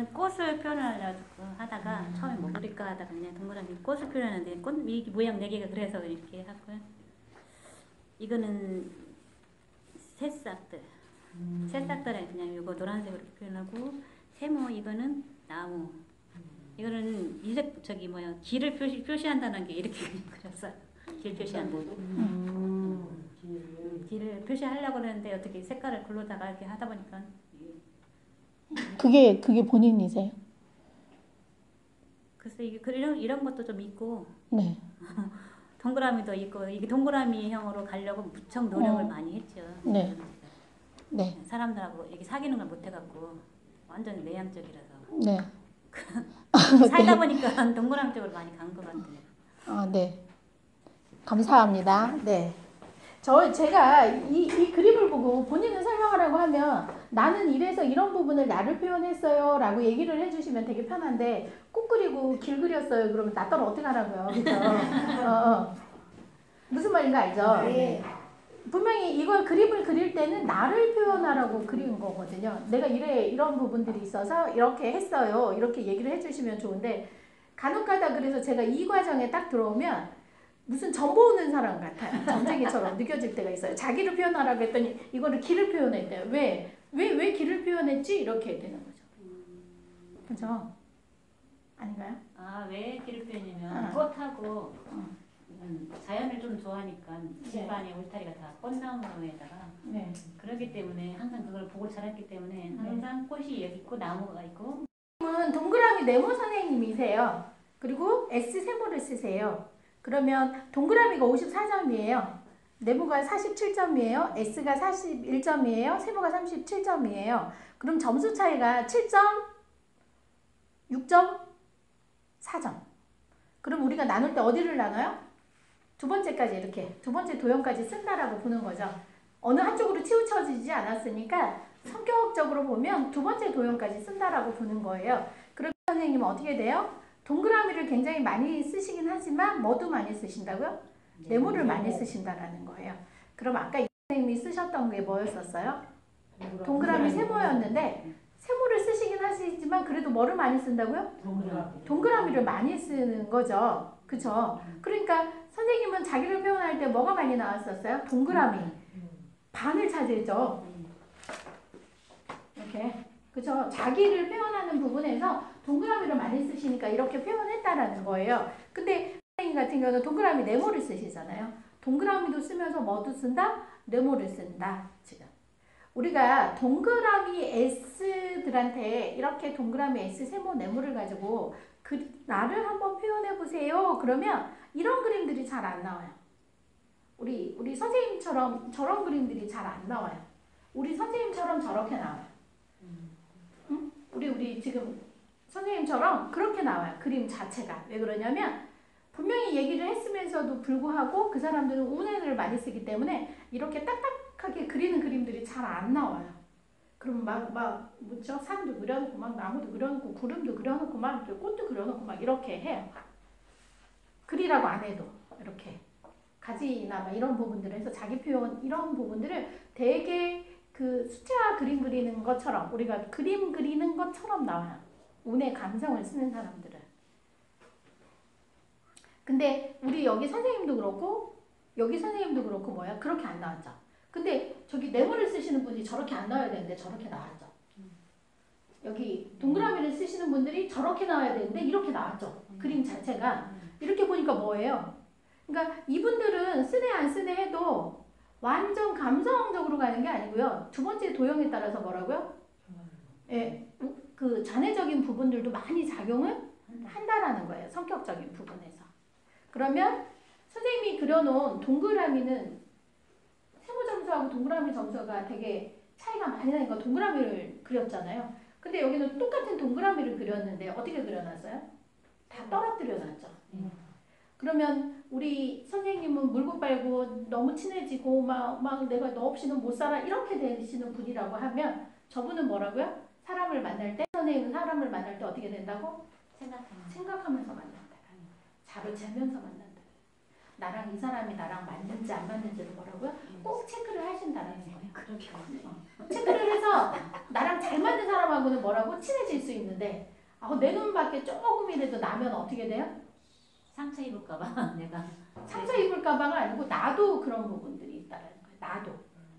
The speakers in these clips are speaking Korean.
저는 꽃을 표현하려고 하다가 처음에 뭐 그릴까 하다가 그냥 동그라미 꽃을 표현하는데 꽃 이 모양 4개가 그래서 이렇게 하고요. 이거는 새싹들. 새싹들은 그냥 이거 노란색으로 표현하고 세모 이거는 나무. 이거는 이색 저기 뭐야 길을 표시한다는 게 이렇게 그렸어요. 길 표시한다. 길을 표시하려고 그러는데 어떻게 색깔을 글로다가 이렇게 하다 보니까 그게 본인이세요? 글쎄 이게 이런 것도 좀 있고 네. 동그라미도 있고 이게 동그라미형으로 가려고 무척 노력을 많이 했죠. 네. 네. 사람들하고 이렇게 사귀는 걸 못 해갖고 완전 내향적이라서. 네. 살다 보니까 동그라미 쪽으로 많이 간 것 같아요. 아, 네. 감사합니다. 네. 제가 이 그림을 보고 본인은 설명하라고 하면 나는 이래서 이런 부분을 나를 표현했어요 라고 얘기를 해주시면 되게 편한데 꽃 그리고 길 그렸어요 그러면 나 따로 어떻게 하라고요. 그죠? 무슨 말인가 알죠? 네. 분명히 이걸 그림을 그릴 때는 나를 표현하라고 그린 거거든요. 내가 이런 부분들이 있어서 이렇게 했어요. 이렇게 얘기를 해주시면 좋은데 간혹가다 그래서 제가 이 과정에 딱 들어오면 무슨 정보 오는 사람 같아요. 점쟁이처럼 느껴질 때가 있어요. 자기를 표현하라고 했더니 이거를 길을 표현했대요. 왜 길을 표현했지? 이렇게 되는 거죠. 그죠? 아닌가요? 아, 왜 길을 표현이냐면 꽃하고 자연을 좀 좋아하니까 집안에 울타리가 다 꽃나무에다가 네. 그렇기 때문에 항상 그걸 보고 자랐기 때문에 항상 꽃이 여기 있고 나무가 있고. 동그라미 네모 선생님이세요. 그리고 S 세모를 쓰세요. 그러면 동그라미가 54점이에요. 네모가 47점이에요. S가 41점이에요. 세모가 37점이에요. 그럼 점수 차이가 7점, 6점, 4점. 그럼 우리가 나눌 때 어디를 나눠요? 두 번째까지 이렇게 두 번째 도형까지 쓴다라고 보는 거죠. 어느 한쪽으로 치우쳐지지 않았으니까 성격적으로 보면 두 번째 도형까지 쓴다라고 보는 거예요. 그럼 선생님은 어떻게 돼요? 동그라미를 굉장히 많이 쓰시긴 하지만 뭐도 많이 쓰신다고요? 네모를 많이 쓰신다라는 거예요. 그럼 아까 이 선생님이 쓰셨던 게 뭐였었어요? 동그라미 세모였는데 세모를 쓰시긴 하시지만 그래도 뭐를 많이 쓴다고요? 동그라미를 많이 쓰는 거죠. 그쵸? 그러니까 선생님은 자기를 표현할 때 뭐가 많이 나왔었어요? 동그라미. 반을 차지했죠. 이렇게. 그쵸? 자기를 표현하는 부분에서 동그라미를 많이 쓰시니까 이렇게 표현했다라는 거예요. 근데 선생님 같은 경우는 동그라미 네모를 쓰시잖아요. 동그라미도 쓰면서 뭐도 쓴다? 네모를 쓴다. 지금. 우리가 동그라미 S들한테 이렇게 동그라미 S 세모 네모를 가지고 나를 한번 표현해 보세요. 그러면 이런 그림들이 잘 안 나와요. 우리 선생님처럼 저런 그림들이 잘 안 나와요. 우리 선생님처럼 저렇게 나와요. 응? 우리 지금 선생님처럼 그렇게 나와요. 그림 자체가. 왜 그러냐면 분명히 얘기를 했으면서도 불구하고 그 사람들은 운행을 많이 쓰기 때문에 이렇게 딱딱하게 그리는 그림들이 잘 안 나와요. 그럼 뭐죠? 산도 그려놓고 막 나무도 그려놓고 구름도 그려놓고 막 꽃도 그려놓고 막 이렇게 해요. 그리라고 안 해도 이렇게 가지나 막 이런 부분들을 해서 자기 표현 이런 부분들을 되게 그 수채화 그림 그리는 것처럼 우리가 그림 그리는 것처럼 나와요. 운의 감성을 쓰는 사람들은. 근데 우리 여기 선생님도 그렇고 여기 선생님도 그렇고 뭐야? 그렇게 안 나왔죠. 근데 저기 네모를 쓰시는 분이 저렇게 안 나와야 되는데 저렇게 나왔죠. 여기 동그라미를 쓰시는 분들이 저렇게 나와야 되는데 이렇게 나왔죠. 그림 자체가. 이렇게 보니까 뭐예요? 그러니까 이분들은 쓰네 안 쓰네 해도 완전 감성적으로 가는 게 아니고요. 두 번째 도형에 따라서 뭐라고요? 예, 그 전해적인 부분들도 많이 작용을 한다라는 거예요. 성격적인 부분에서. 그러면 선생님이 그려놓은 동그라미는 세모 점수하고 동그라미 점수가 되게 차이가 많이 나니까 동그라미를 그렸잖아요. 근데 여기는 똑같은 동그라미를 그렸는데 어떻게 그려놨어요? 다 떨어뜨려 놨죠. 그러면 우리 선생님은 물고 빨고 너무 친해지고 막 내가 너 없이는 못 살아 이렇게 되시는 분이라고 하면 저분은 뭐라고요? 사람을 만날 때 선생님은 사람을 만날 때 어떻게 된다고? 생각하면서 만난다. 자를 재면서 만난다. 나랑 이 사람이 나랑 맞는지 안 맞는지를 뭐라고요? 꼭 체크를 하신다는 거예요. 그렇게 체크를 해서 나랑 잘 맞는 사람하고는 뭐라고 친해질 수 있는데 내 눈밖에 조금이라도 나면 어떻게 돼요? 상처 입을까봐 내가 상처 입을까봐가 아니고 나도 그런 부분들이 있다는 거예요. 나도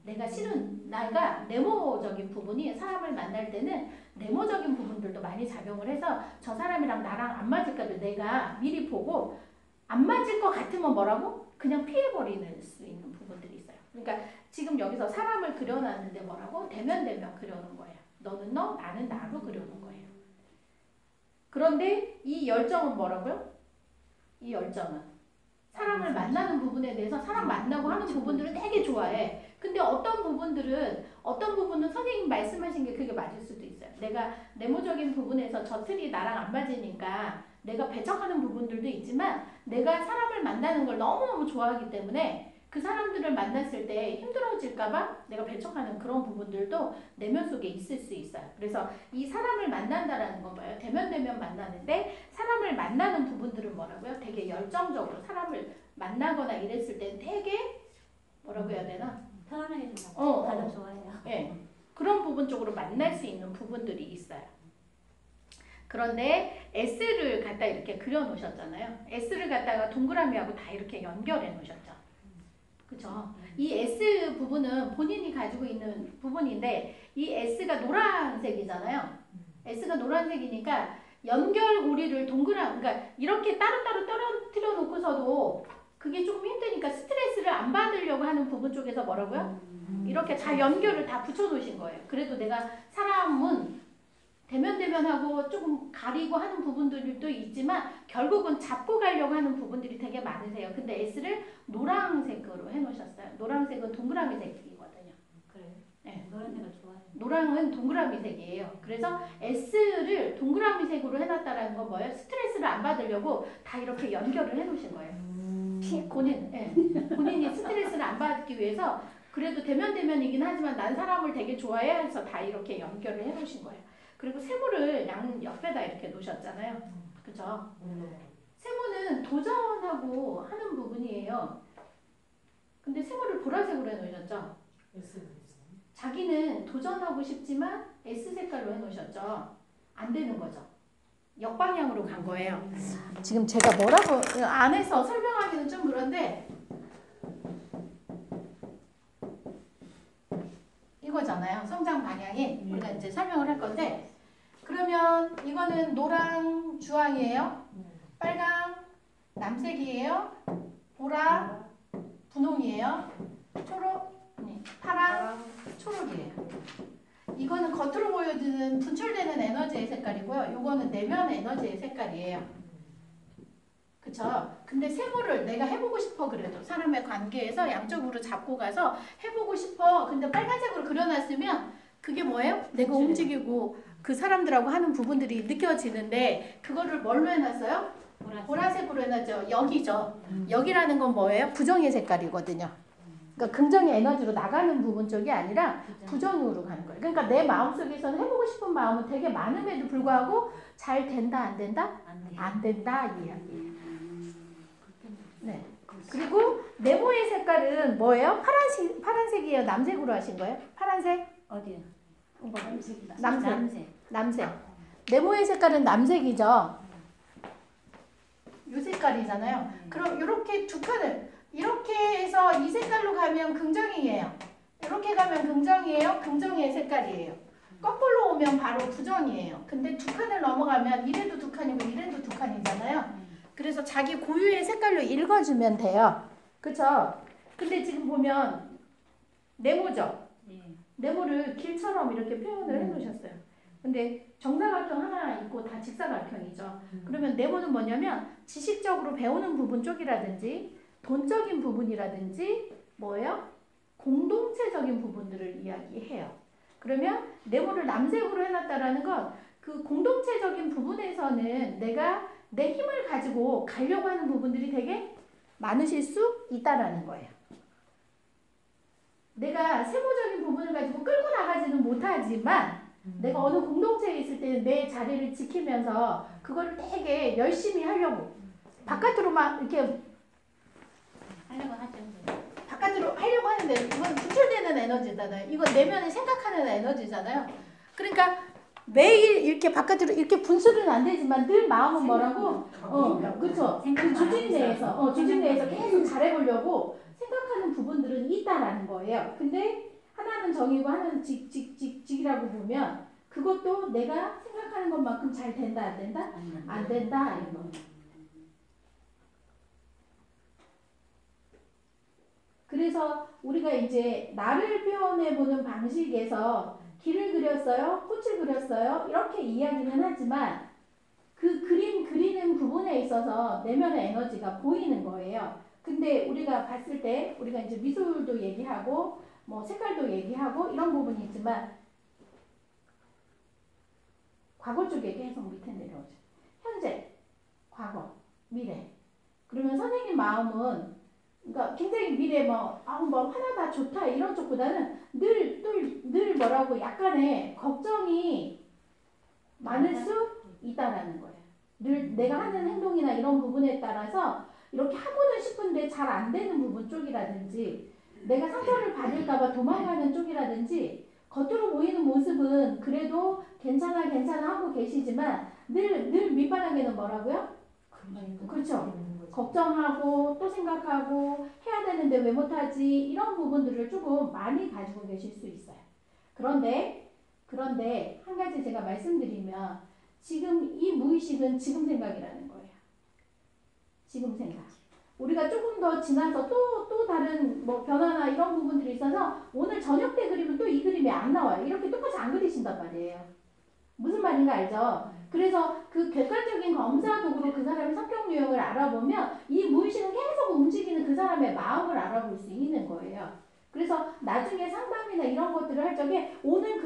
내가 싫은 내가 내모적인 부분이 사람을 만날 때는 내모적인 부분들도 많이 작용을 해서 저 사람이랑 나랑 안 맞을까도 내가 미리 보고 안 맞을 것 같으면 뭐라고? 그냥 피해버리는 수 있는 부분들이 있어요. 그러니까 지금 여기서 사람을 그려놨는데 뭐라고? 대면 그려놓은 거예요. 너는 너, 나는 나로 그려놓은 거예요. 그런데 이 열정은 뭐라고요? 이 열정은 사람을 만나는 부분에 대해서 사람 만나고 하는 부분들을 되게 좋아해. 근데 어떤 부분은 선생님 말씀하신 게 그게 맞을 수도 있어요. 내가 내모적인 부분에서 저 틀이 나랑 안 맞으니까 내가 배척하는 부분들도 있지만 내가 사람을 만나는 걸 너무너무 좋아하기 때문에 그 사람들을 만났을 때 힘들어질까봐 내가 배척하는 그런 부분들도 내면 속에 있을 수 있어요. 그래서 이 사람을 만난다라는 건 뭐예요? 대면 만나는데 사람을 만나는 부분들은 뭐라고요? 되게 열정적으로 사람을 만나거나 이랬을 때 되게 뭐라고 해야 되나? 편안하게 좀 다들 좋아해요. 예, 그런 부분 쪽으로 만날 수 있는 부분들이 있어요. 그런데 S를 갖다 이렇게 그려 놓으셨잖아요. S를 갖다가 동그라미하고 다 이렇게 연결해 놓으셨죠. 그죠? 이 S 부분은 본인이 가지고 있는 부분인데 이 S가 노란색이잖아요. S가 노란색이니까 연결고리를 그러니까 이렇게 따로따로 떨어뜨려 놓고서도 그게 조금 힘드니까 스트레스를 안 받으려고 하는 부분 쪽에서 뭐라고요? 이렇게 다 연결을 다 붙여 놓으신 거예요. 그래도 내가 사람은 대면하고 조금 가리고 하는 부분들도 있지만 결국은 잡고 가려고 하는 부분들이 되게 많으세요. 근데 S를 노란색으로 해놓으셨어요. 노란색은 동그라미 색이거든요. 그래요? 네. 노란색을 좋아해요. 노랑은 동그라미 색이에요. 그래서 S를 동그라미 색으로 해놨다라는 건 뭐예요? 스트레스를 안 받으려고 다 이렇게 연결을 해놓으신 거예요. 본인이 스트레스를 안 받기 위해서 그래도 대면이긴 하지만 난 사람을 되게 좋아해 해서 다 이렇게 연결을 해놓으신 거예요. 그리고 세모를 양 옆에다 이렇게 놓으셨잖아요. 그죠? 세모는 도전하고 하는 부분이에요. 근데 세모를 보라색으로 해놓으셨죠? 자기는 도전하고 싶지만 S 색깔로 해놓으셨죠? 안 되는 거죠. 역방향으로 간 거예요. 지금 제가 뭐라고 안에서 설명하기는 좀 그런데 이거잖아요. 성장 방향이 우리가 이제 설명을 할 건데 그러면 이거는 노랑 주황이에요. 빨강 남색이에요. 보라 분홍이에요. 초록 파랑 초록이에요. 이거는 겉으로 보여지는 분출되는 에너지의 색깔이고요. 이거는 내면 에너지의 색깔이에요. 그쵸? 근데 세모를 내가 해보고 싶어 그래도 사람의 관계에서 양쪽으로 잡고 가서 해보고 싶어. 근데 빨간색으로 그려놨으면 그게 뭐예요? 내가 움직이고 그 사람들하고 하는 부분들이 느껴지는데 그거를 뭘로 해놨어요? 보라색으로 해놨죠. 여기죠. 여기라는 건 뭐예요? 부정의 색깔이거든요. 그러니까 긍정의 에너지로 나가는 부분 쪽이 아니라 부정으로 가는 거예요. 그러니까 내 마음속에서는 해보고 싶은 마음은 되게 많음에도 불구하고 잘 된다 안 된다? 안 된다 이 이야기예요. 네. 그리고 네모의 색깔은 뭐예요? 파란색이에요? 남색으로 하신 거예요? 파란색? 어디요? 남색. 네모의 색깔은 남색이죠. 이 색깔이잖아요. 그럼 이렇게 두 칸을 이렇게 해서 이 색깔로 가면 긍정이에요. 이렇게 가면 긍정이에요. 긍정의 색깔이에요. 거꾸로 오면 바로 부정이에요. 근데 두 칸을 넘어가면 이래도 두 칸이고 이래도 두 칸이잖아요. 그래서 자기 고유의 색깔로 읽어주면 돼요. 그쵸? 근데 지금 보면 네모죠? 네모를 길처럼 이렇게 표현을 해놓으셨어요. 근데 정사각형 하나 있고 다 직사각형이죠. 그러면 네모는 뭐냐면 지식적으로 배우는 부분 쪽이라든지 돈적인 부분이라든지 뭐예요? 공동체적인 부분들을 이야기해요. 그러면 네모를 남색으로 해놨다라는 건 그 공동체적인 부분에서는 내가 내 힘을 가지고 가려고 하는 부분들이 되게 많으실 수 있다라는 거예요. 내가 세모적인 부분을 가지고 끌고 나가지는 못하지만 내가 어느 공동체에 있을 때는 내 자리를 지키면서 그거를 되게 열심히 하려고 바깥으로 막 이렇게 하려고 하죠. 바깥으로 하려고 하는데 이건 분출되는 에너지잖아요. 이건 내면에 생각하는 에너지잖아요. 그러니까 매일 이렇게 바깥으로 이렇게 분출은 안 되지만 늘 마음은 뭐라고? 그렇죠. 그 조직 내에서 계속 잘해보려고 생각하는 부분들은 있다라는 거예요. 근데 하나는 정이고 하나는 직이라고 보면 그것도 내가 생각하는 것만큼 잘 된다 안 된다? 안 된다 이거. 그래서 우리가 이제 나를 표현해보는 방식에서 길을 그렸어요, 꽃을 그렸어요 이렇게 이야기는 하지만 그 그림 그리는 부분에 있어서 내면의 에너지가 보이는 거예요. 근데 우리가 봤을 때 우리가 이제 미술도 얘기하고 뭐 색깔도 얘기하고 이런 부분이 있지만 과거 쪽에 계속 밑에 내려오죠. 현재, 과거, 미래. 그러면 선생님 마음은 그러니까 굉장히 미래 뭐 하나다 좋다 이런 쪽보다는 늘 뭐라고 약간의 걱정이 많을 수 있다라는 거예요. 늘 내가 하는 행동이나 이런 부분에 따라서 이렇게 하고는 싶은데 잘 안 되는 부분 쪽이라든지 내가 상처를 받을까봐 도망가는 쪽이라든지 겉으로 보이는 모습은 그래도 괜찮아 하고 계시지만 늘 밑바닥에는 뭐라고요? 그렇죠. 걱정하고 또 생각하고 해야 되는데 왜 못하지 이런 부분들을 조금 많이 가지고 계실 수 있어요. 그런데 한 가지 제가 말씀드리면 지금 이 무의식은 지금 생각이라는 거예요. 지금 생각. 우리가 조금 더 지나서 또 다른 뭐 변화나 이런 부분들이 있어서 오늘 저녁 때 그리면 또 이 그림이 안 나와요. 이렇게 똑같이 안 그리신단 말이에요. 무슨 말인가 알죠? 그래서 그 객관적인 검사 도구로 그 사람의 성격 유형을 알아보면 이 무의식은 계속 움직이는 그 사람의 마음을 알아볼 수 있는 거예요. 그래서 나중에 상담이나 이런 것들을 할 적에 오늘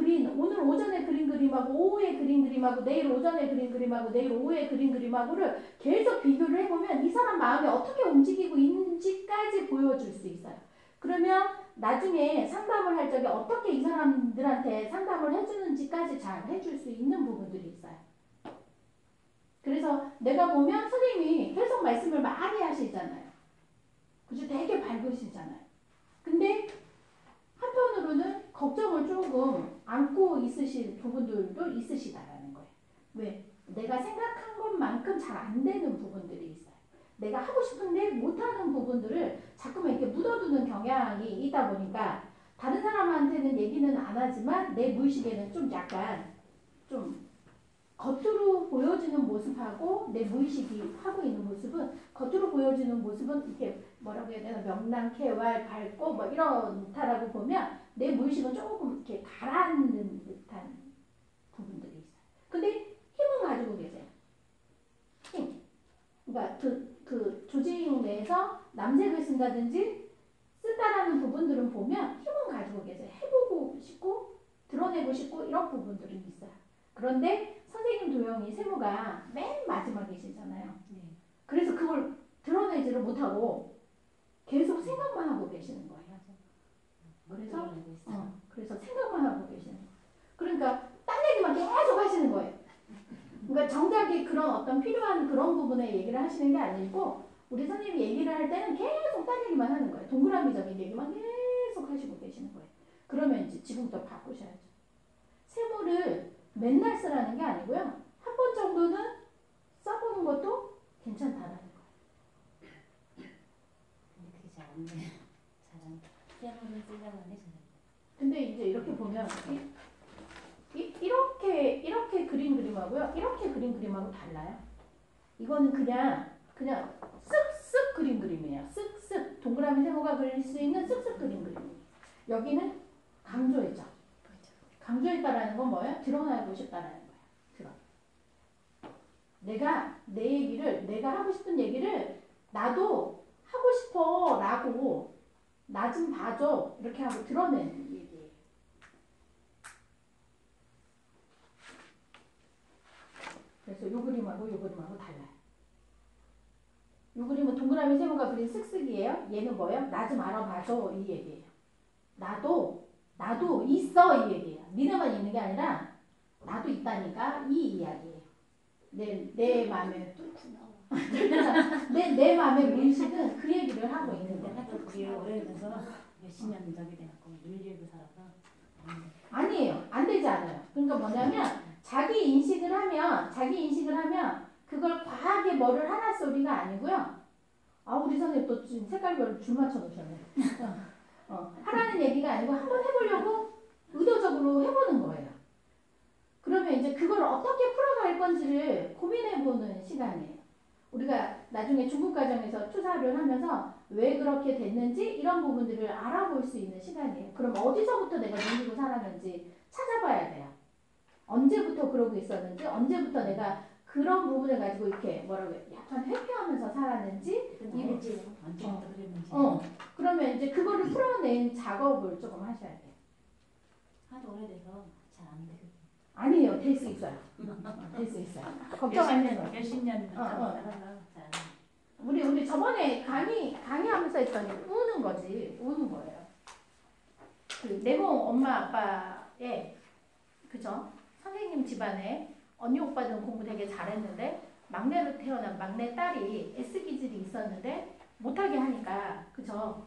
오전에 그린 그림하고 오후에 그린 그림하고 내일 오전에 그린 그림하고 내일 오후에 그린 그림하고를 계속 비교를 해보면 이 사람 마음이 어떻게 움직이고 있는지까지 보여줄 수 있어요. 그러면 나중에 상담을 할 적에 어떻게 이 사람들한테 상담을 해주는지까지 잘 해줄 수 있는 부분들이 있어요. 그래서 내가 보면 선생님이 계속 말씀을 많이 하시잖아요. 그죠? 되게 밝으시잖아요. 근데 한편으로는 걱정을 조금 안고 있으실 부분들도 있으시다라는 거예요. 왜? 내가 생각한 것만큼 잘 안 되는 부분들이 있어요. 내가 하고 싶은데 못하는 부분들을 자꾸만 이렇게 묻어두는 경향이 있다 보니까 다른 사람한테는 얘기는 안 하지만 내 무의식에는 좀 약간 좀 겉으로 보여지는 모습하고 내 무의식이 하고 있는 모습은 겉으로 보여지는 모습은 이렇게 뭐라고 해야 되나 명랑케 밝고 뭐 이렇다라고 보면 내 무의식은 조금 이렇게 가라앉는 듯한 부분들이 있어요. 근데 힘은 가지고 계세요. 힘. 그러니까 그 조직 내에서 남색을 쓴다든지 쓴다라는 부분들은 보면 힘은 가지고 계세요. 해보고 싶고 드러내고 싶고 이런 부분들이 있어요. 그런데 선생님 도형이 세모가 맨 마지막이시잖아요. 그래서 그걸 드러내지를 못하고 계속 생각만 하고 계시는 거예요. 그래서 생각만 하고 계시는 거예요. 그러니까 딴 얘기만 계속 하시는 거예요. 그러니까 정작이 그런 어떤 필요한 그런 부분에 얘기를 하시는 게 아니고 우리 선생님이 얘기를 할 때는 계속 딴 얘기만 하는 거예요. 동그라미적인 얘기만 계속 하시고 계시는 거예요. 그러면 이제 지금부터 바꾸셔야죠. 세모를 맨날 쓰라는 게 아니고요. 한 번 정도는 써보는 것도 괜찮다라는 거예요. 근데 그게 잘 안 돼요. 세모를 쓰려고 하는데 근데 이제 이렇게 보면 이렇게 그린 그림하고요. 이렇게 그린 그림하고 달라요. 이거는 그냥 쓱쓱 그린 그림이에요. 쓱쓱 동그라미 세모가 그릴 수 있는 쓱쓱 그린 그림. 여기는 강조했죠. 강조했다라는 건 뭐예요? 드러나고 싶다라는 거예요. 내가 내 얘기를 내가 하고 싶은 얘기를 나도 하고 싶어라고 나 좀 봐줘 이렇게 하고 드러내는 얘기예요. 그래서 요 그림하고 달라요. 요 그림은 동그라미 세모가 그린 쓱쓱이에요. 얘는 뭐예요? 나 좀 알아봐줘 이 얘기예요. 나도 있어 이 얘기예요. 니네만 있는 게 아니라 나도 있다니까 이 이야기예요. 내 마음에 내 내 마음의 무의식은 그 얘기를 하고 있는 거야. 하여튼 그게 오래돼서 몇십 년 저기 돼갖고 밀리고 살아서 아니에요. 안 되지 않아요. 그러니까 뭐냐면 자기 인식을 하면 그걸 과하게 뭐를 하라 소리가 아니고요. 아 우리 선생님 또 지금 색깔별로 줄 맞춰 놓으셨네. 하라는 얘기가 아니고 한번 해보려고 의도적으로 해보는 거예요. 그러면 이제 그걸 어떻게 풀어갈 건지를 고민해보는 시간이에요. 우리가 나중에 중국가정에서 투사를 하면서 왜 그렇게 됐는지 이런 부분들을 알아볼 수 있는 시간이에요. 그럼 어디서부터 내가 밀리고 살았는지 찾아봐야 돼요. 언제부터 그러고 있었는지, 언제부터 내가 그런 부분을 가지고 이렇게 뭐라고 해요? 약간 회피하면서 살았는지, 알지 언제부터 그랬는지 그러면 이제 그거를 풀어낸 작업을 조금 하셔야 돼요. 하도 오래돼서 잘 안 돼. 아니에요, 될 수 있어요. 될 수 있어요. 걱정하지 마세요. 몇십 년 살아서 잘 안 돼. 우리 저번에 강의하면서 했더니 우는 거지, 우는 거예요. 그 내공 엄마 아빠의 그죠? 선생님 집안에 언니 오빠들은 공부 되게 잘했는데 막내로 태어난 막내 딸이 S 기질이 있었는데 못하게 하니까 그죠?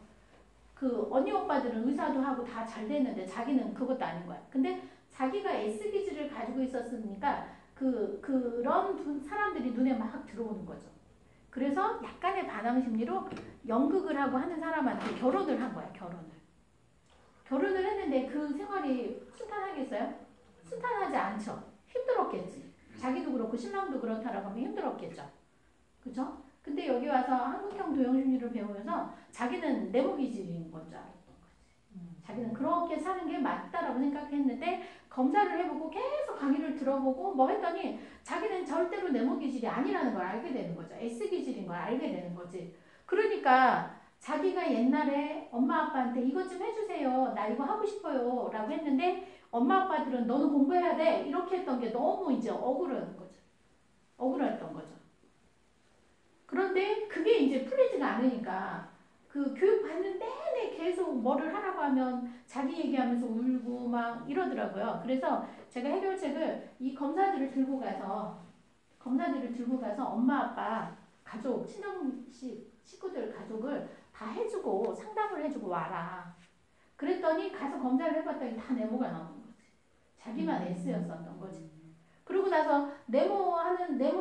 그 언니 오빠들은 의사도 하고 다 잘 됐는데 자기는 그것도 아닌 거야. 근데 자기가 S 기질을 가지고 있었으니까 그런 사람들이 눈에 막 들어오는 거죠. 그래서 약간의 반항 심리로 연극을 하고 하는 사람한테 결혼을 한 거야. 결혼을 했는데 그 생활이 순탄하겠어요? 순탄하지 않죠. 힘들었겠지. 자기도 그렇고 신랑도 그렇다라고 하면 힘들었겠죠. 그죠? 근데 여기 와서 한국형 도형심리를 배우면서 자기는 내모기질인 건 줄 알았던 거지. 자기는 그렇게 사는 게 맞다라고 생각했는데 검사를 해보고 계속 강의를 들어보고 뭐 했더니 자기는 절대로 내모기질이 아니라는 걸 알게 되는 거죠. S기질인 걸 알게 되는 거지. 그러니까 자기가 옛날에 엄마 아빠한테 이것 좀 해주세요. 나 이거 하고 싶어요. 라고 했는데 엄마 아빠들은 너는 공부해야 돼. 이렇게 했던 게 너무 이제 억울한 거죠. 억울했던 거죠. 그런데 그게 이제 풀리지가 않으니까 그 교육 받는 내내 계속 뭐를 하라고 하면 자기 얘기하면서 울고 막 이러더라고요. 그래서 제가 해결책을 이 검사들을 들고 가서 엄마 아빠 가족 식구들 가족을 다 해주고 상담을 해주고 와라. 그랬더니 가서 검사를 해봤더니 다 네모가 나오는 거지. 자기만 S였었던 거지. 그러고 나서 네모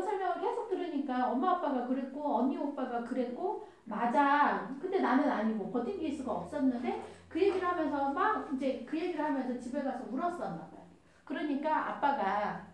설명을 계속 들으니까 엄마 아빠가 그랬고 언니 오빠가 그랬고 맞아. 근데 나는 아니고 버티길 수가 없었는데 그 얘기를 하면서 막 이제 그 얘기를 하면서 집에 가서 울었었나 봐요. 그러니까 아빠가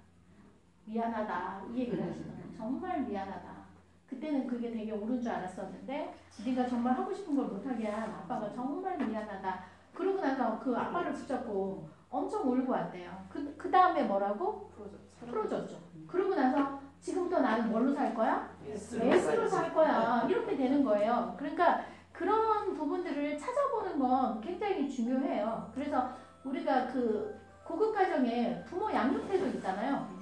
미안하다 이 얘기를 하시더라고요. 정말 미안하다. 그때는 그게 되게 옳은 줄 알았었는데 네가 정말 하고 싶은 걸 못하게 한 아빠가 정말 미안하다. 그러고 나서 그 아빠를 붙잡고 엄청 울고 왔대요. 그 다음에 뭐라고? 풀어줬죠. 그러고 나서 지금부터 나는 뭘로 살 거야? S로 살 거야. 이렇게 되는 거예요. 그러니까 그런 부분들을 찾아보는 건 굉장히 중요해요. 그래서 우리가 그 고급 가정에 부모 양육 태도 있잖아요.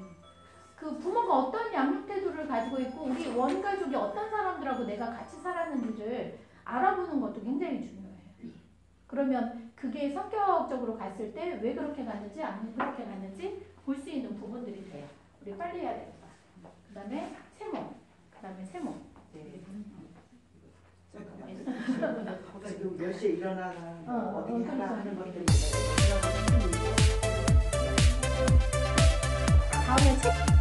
그 부모가 어떤 양육 태도를 가지고 있고 우리 원가족이 어떤 사람들하고 내가 같이 살았는지를 알아보는 것도 굉장히 중요해요. 그러면 그게 성격적으로 갔을 때 왜 그렇게 갔는지 안 그렇게 갔는지 볼 수 있는 부분들이 돼요. 우리 빨리 해야 되겠다. 그 다음에 세모. 지금 몇 시에 일어나나 어떻게 하나 하는 것들이 다음에 책